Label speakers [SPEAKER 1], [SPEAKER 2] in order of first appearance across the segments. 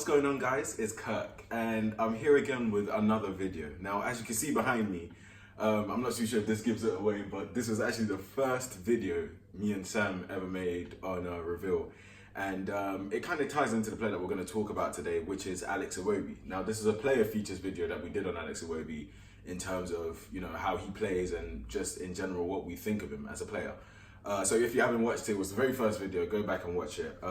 [SPEAKER 1] going on, guys? It's Kirk and I'm here again with another video. Now, as you can see behind me, I'm not too sure if this gives it away, but this was actually the first video me and Sam ever made on Reveal. And it kind of ties into the player that we're going to talk about today, which is Alex Iwobi. Now, this is a player features video that we did on Alex Iwobi in terms of, how he plays and just in general what we think of him as a player. So if you haven't watched it, it was the very first video, go back and watch it.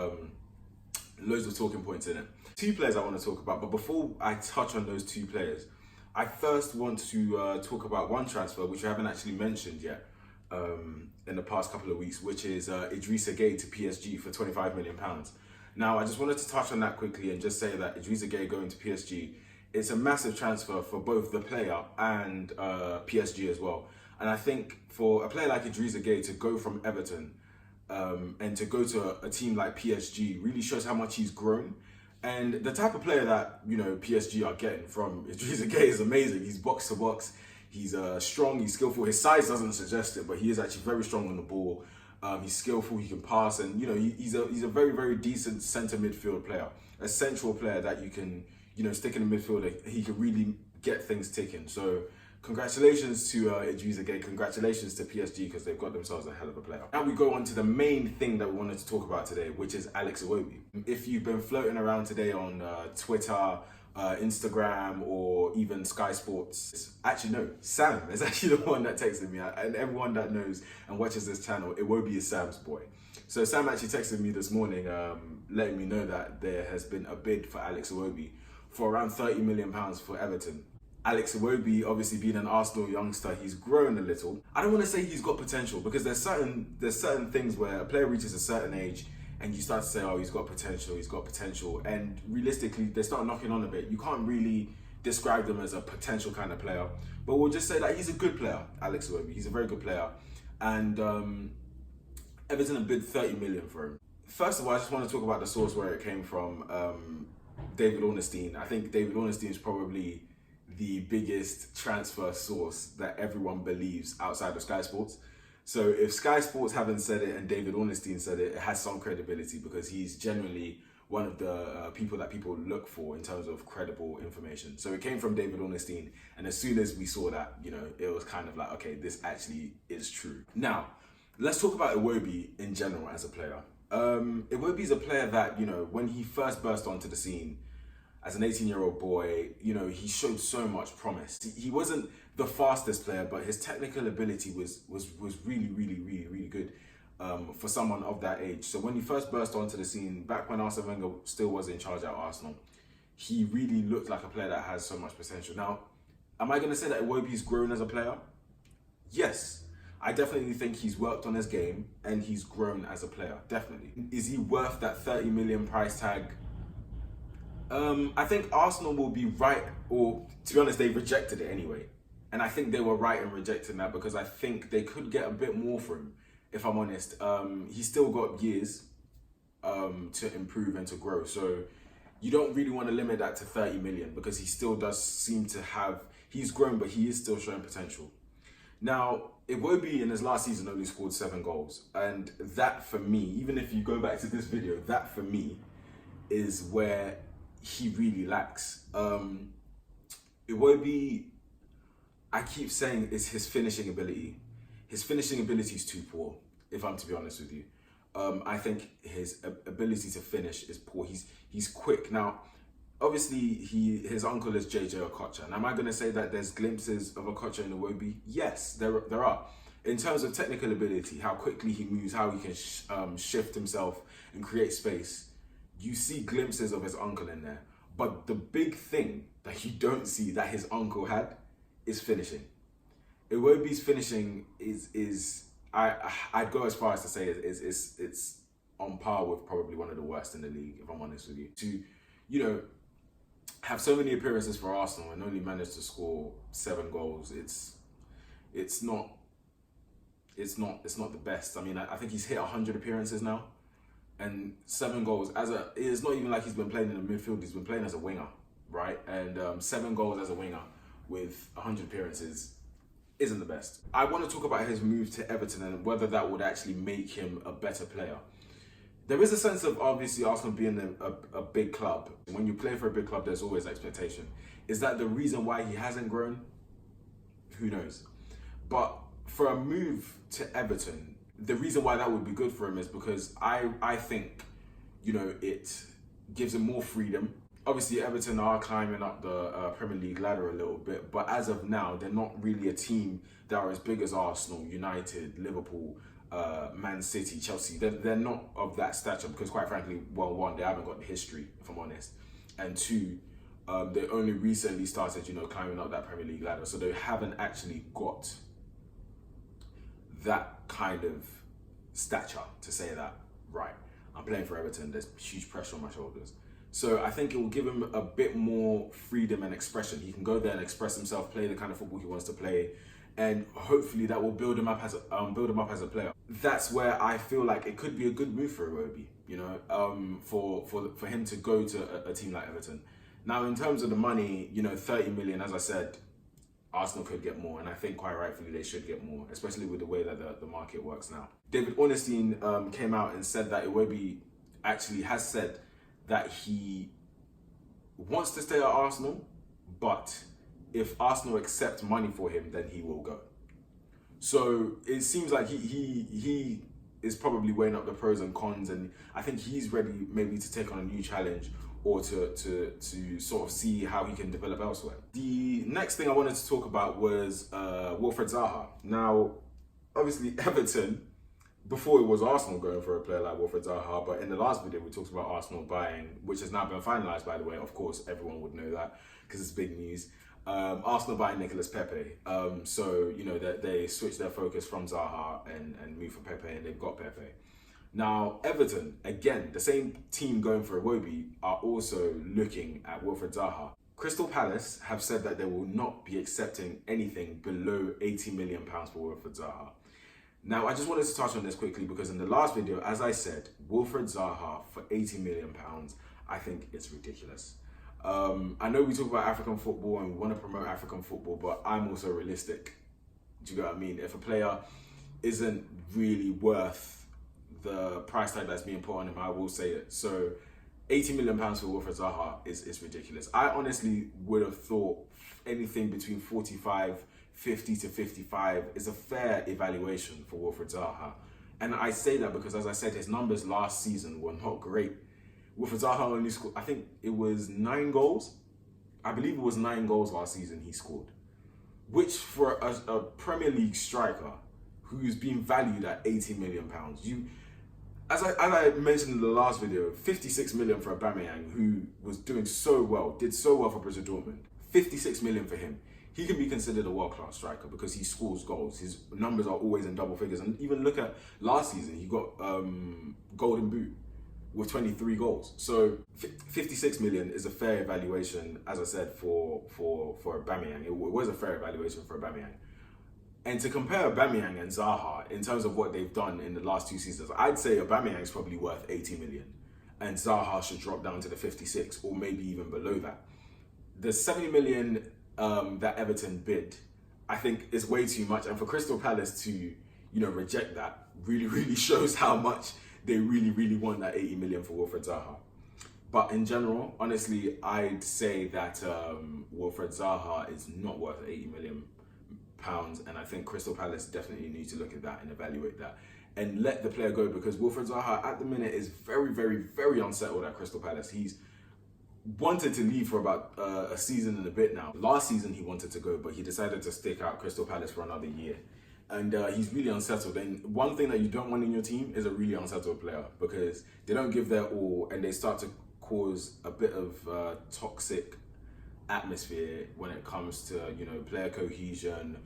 [SPEAKER 1] Loads of talking points in it. Two players I want to talk about, but before I touch on those two players, I first want to talk about one transfer which I haven't actually mentioned yet in the past couple of weeks, which is Idrissa Gueye to PSG for £25 million. Now, I just wanted to touch on that quickly and just say that Idrissa Gueye going to PSG, it's a massive transfer for both the player and PSG as well. And I think for a player like Idrissa Gueye to go from Everton and to go to a team like PSG really shows how much he's grown. And the type of player that, PSG are getting from Idrissa Gueye is amazing. He's box to box, he's strong, he's skillful. His size doesn't suggest it, but he is actually very strong on the ball. He's skillful, he can pass, and he's a very, very decent centre midfield player. A central player that you can, stick in the midfield. He can really get things ticking. So congratulations to Idrissa Gueye, congratulations to PSG, because they've got themselves a hell of a player. Now we go on to the main thing that we wanted to talk about today, which is Alex Iwobi. If you've been floating around today on Twitter, Instagram, or even Sky Sports, actually no, Sam is actually the one that texted me, and everyone that knows and watches this channel, Iwobi is Sam's boy. So Sam actually texted me this morning, letting me know that there has been a bid for Alex Iwobi for around £30 million for Everton. Alex Iwobi, obviously being an Arsenal youngster, he's grown a little. I don't want to say he's got potential, because there's certain things where a player reaches a certain age and you start to say, oh, he's got potential. And realistically, they start knocking on a bit. You can't really describe them as a potential kind of player, but we'll just say that he's a good player, Alex Iwobi. He's a very good player. And Everton have bid 30 million for him. First of all, I just want to talk about the source where it came from. David Ornstein. I think David Ornstein is probably the biggest transfer source that everyone believes outside of Sky Sports. So if Sky Sports haven't said it and David Ornstein said it, it has some credibility, because he's generally one of the people that people look for in terms of credible information. So it came from David Ornstein, and as soon as we saw that, it was kind of like, okay, this actually is true. Now, let's talk about Iwobi in general as a player. Iwobi is a player that, when he first burst onto the scene, as an 18-year-old boy, he showed so much promise. He wasn't the fastest player, but his technical ability was really, really, really, really good for someone of that age. So when he first burst onto the scene, back when Arsene Wenger still was in charge at Arsenal, he really looked like a player that has so much potential. Now, am I going to say that Iwobi's grown as a player? Yes. I definitely think he's worked on his game and he's grown as a player, definitely. Is he worth that 30 million price tag? I think Arsenal will be right, or to be honest, they rejected it anyway. And I think they were right in rejecting that, because I think they could get a bit more for him, if I'm honest. He's still got years to improve and to grow. So you don't really want to limit that to 30 million, because he still does seem to have, he's grown, but he is still showing potential. Now, Iwobi in his last season only scored 7 goals. And that for me, even if you go back to this video, that for me is where he really lacks. Iwobi, I keep saying, is his finishing ability. His finishing ability is too poor, if I'm to be honest with you. I think his ability to finish is poor. He's quick. Now, obviously, his uncle is JJ Okocha. And am I going to say that there's glimpses of Okocha in Iwobi? Yes, there are. In terms of technical ability, how quickly he moves, how he can shift himself and create space, you see glimpses of his uncle in there. But the big thing that you don't see that his uncle had is finishing. Iwobi's finishing is I'd go as far as to say it's on par with probably one of the worst in the league, if I'm honest with you. To, have so many appearances for Arsenal and only manage to score 7 goals, it's not the best. I mean, I think he's hit 100 appearances now. And 7 goals, it's not even like he's been playing in the midfield, he's been playing as a winger, right? And 7 goals as a winger with 100 appearances isn't the best. I want to talk about his move to Everton and whether that would actually make him a better player. There is a sense of obviously Arsenal being a big club. When you play for a big club, there's always expectation. Is that the reason why he hasn't grown? Who knows? But for a move to Everton, the reason why that would be good for him is because I think, you know, it gives him more freedom. Obviously, Everton are climbing up the Premier League ladder a little bit, but as of now, they're not really a team that are as big as Arsenal, United, Liverpool, Man City, Chelsea. They're not of that stature because, quite frankly, well, one, they haven't got the history, if I'm honest, and two, they only recently started, you know, climbing up that Premier League ladder, so they haven't actually got that kind of stature to say that, right, I'm playing for Everton, there's huge pressure on my shoulders. So I think it will give him a bit more freedom and expression. He can go there and express himself, play the kind of football he wants to play, and hopefully that will build him up as a player. That's where I feel like it could be a good move for Iwobi, you know, for him to go to a team like Everton. Now, in terms of the money, you know, 30 million, as I said, Arsenal could get more, and I think quite rightfully they should get more, especially with the way that the market works now. David Ornstein came out and said that Iwobi actually has said that he wants to stay at Arsenal, but if Arsenal accept money for him, then he will go. So it seems like he is probably weighing up the pros and cons, and I think he's ready maybe to take on a new challenge or to sort of see how he can develop elsewhere. The next thing I wanted to talk about was Wilfried Zaha. Now, obviously Everton, before it was Arsenal going for a player like Wilfried Zaha, but in the last video we talked about Arsenal buying, which has now been finalised, by the way. Of course, everyone would know that because it's big news. Arsenal buying Nicolas Pepe. So, you know, they switched their focus from Zaha and moved for Pepe, and they've got Pepe. Now, Everton, again, the same team going for Iwobi, are also looking at Wilfried Zaha. Crystal Palace have said that they will not be accepting anything below £80 million for Wilfried Zaha. Now, I just wanted to touch on this quickly because in the last video, as I said, Wilfried Zaha for £80 million, I think it's ridiculous. I know we talk about African football and we want to promote African football, but I'm also realistic. Do you get what I mean? If a player isn't really worth the price tag that's being put on him, I will say it. So £80 million for Wilfried Zaha is ridiculous. I honestly would have thought anything between 45, 50 to 55 is a fair evaluation for Wilfried Zaha. And I say that because, as I said, his numbers last season were not great. Wilfried Zaha only scored, I think it was 9 goals. I believe it was 9 goals last season he scored, which for a Premier League striker who's been valued at £80 million, as I mentioned in the last video, 56 million for Aubameyang, who was doing so well, did so well for Borussia Dortmund. 56 million for him. He can be considered a world-class striker because he scores goals. His numbers are always in double figures. And even look at last season, he got Golden Boot with 23 goals. So 56 million is a fair evaluation, as I said, for Aubameyang. It was a fair evaluation for Aubameyang. And to compare Aubameyang and Zaha in terms of what they've done in the last 2 seasons, I'd say Aubameyang is probably worth 80 million and Zaha should drop down to the 56 or maybe even below that. The 70 million that Everton bid, I think is way too much. And for Crystal Palace to, you know, reject that really shows how much they really want that 80 million for Wilfried Zaha. But in general, honestly, I'd say that Wilfried Zaha is not worth 80 million pounds, and I think Crystal Palace definitely need to look at that and evaluate that and let the player go, because Wilfried Zaha at the minute is very unsettled at Crystal Palace. He's wanted to leave for about a season and a bit now. Last season he wanted to go, but he decided to stick out Crystal Palace for another year, and he's really unsettled. And one thing that you don't want in your team is a really unsettled player, because they don't give their all and they start to cause a bit of toxic atmosphere when it comes to, you know, player cohesion,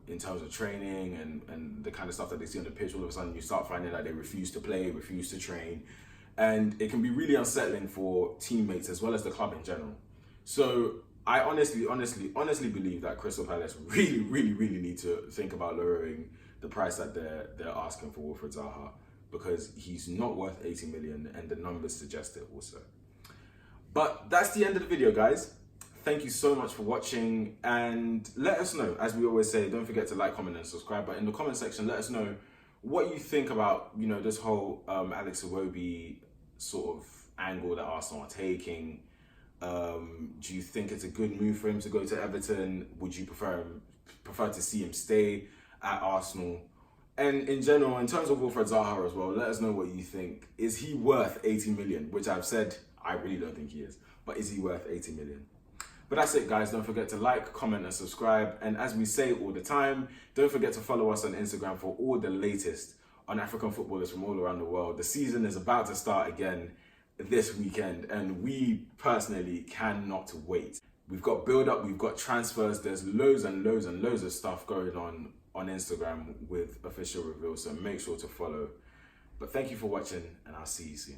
[SPEAKER 1] in terms of training and the kind of stuff that they see on the pitch. All of a sudden you start finding that they refuse to play, refuse to train, and it can be really unsettling for teammates as well as the club in general. So I honestly believe that Crystal Palace really need to think about lowering the price that they're asking for Wilfried Zaha, because he's not worth 80 million and the numbers suggest it also. But that's the end of the video, guys. Thank you so much for watching, and let us know, as we always say, don't forget to like, comment and subscribe, but in the comment section let us know what you think about, you know, this whole Alex Iwobi sort of angle that Arsenal are taking. Do you think it's a good move for him to go to Everton? Would you prefer to see him stay at Arsenal? And in general, in terms of Wilfred Zaha as well, let us know what you think. Is he worth 80 million? Which I've said I really don't think he is. But is he worth 80 million? But that's it, guys. Don't forget to like, comment, and subscribe. And as we say all the time, don't forget to follow us on Instagram for all the latest on African footballers from all around the world. The season is about to start again this weekend, and we personally cannot wait. We've got build-up, we've got transfers. There's loads and loads and loads of stuff going on Instagram with official reveals, so make sure to follow. But thank you for watching, and I'll see you soon.